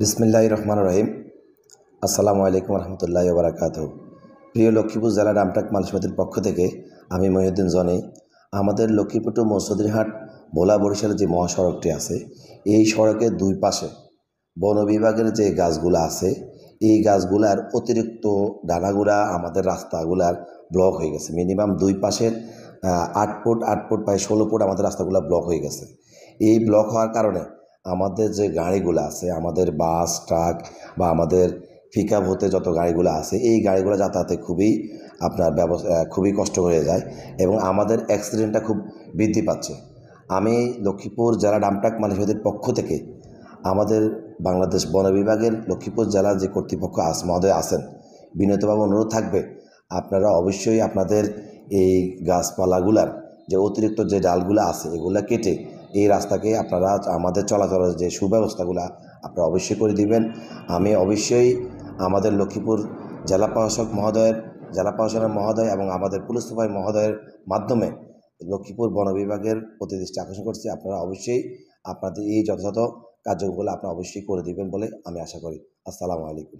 বিসমিল্লাহির রহমানির রহিম। আসসালামু আলাইকুম রহমতুল্লাহি ওয়া বারাকাতুহু। প্রিয় লক্ষ্মীপুর জেলা ডামটাক মালসমিতির পক্ষ থেকে আমি মহিউদ্দিন জনি। আমাদের লক্ষ্মীপুর টু মৌসুদিরহাট ভোলা বরিশালের যে মহাসড়কটি আছে, এই সড়কের দুই পাশে বন বিভাগের যে গাছগুলো আছে, এই গাছগুলার অতিরিক্ত ডানাগুলা আমাদের রাস্তাগুলার ব্লক হয়ে গেছে। মিনিমাম দুই পাশের 8 ফুট প্রায় 16 ফুট আমাদের রাস্তাগুলো ব্লক হয়ে গেছে। এই ব্লক হওয়ার কারণে আমাদের যে গাড়িগুলো আছে, আমাদের বাস ট্রাক বা আমাদের পিকআপ হতে যত গাড়িগুলো আছে, এই গাড়িগুলো যাতায়াতে খুবই কষ্ট হয়ে যায় এবং আমাদের অ্যাক্সিডেন্টটা খুব বৃদ্ধি পাচ্ছে। আমি লক্ষ্মীপুর জেলা ডামটাক মালিকদের পক্ষ থেকে আমাদের বাংলাদেশ বন বিভাগের লক্ষ্মীপুর জেলার যে কর্তৃপক্ষ মহোদয় আছেন, বিনীতভাবে অনুরোধ থাকবে আপনারা অবশ্যই আপনাদের এই গাছপালাগুলার যে অতিরিক্ত যে ডালগুলো আছে এগুলা কেটে এই রাস্তাকে আপনারা আমাদের চলাচলের যে সুব্যবস্থাগুলো আপনারা অবশ্যই করে দিবেন। আমি অবশ্যই আমাদের লক্ষ্মীপুর জেলা প্রশাসনের মহোদয় এবং আমাদের পুলিশ সুপার মহোদয়ের মাধ্যমে লক্ষ্মীপুর বন বিভাগের প্রতি দৃষ্টি আকর্ষণ করছি। আপনারা অবশ্যই আপনাদের এই যথাযথ কার্যক্রমগুলো আপনারা অবশ্যই করে দিবেন বলে আমি আশা করি। আসসালামু আলাইকুম।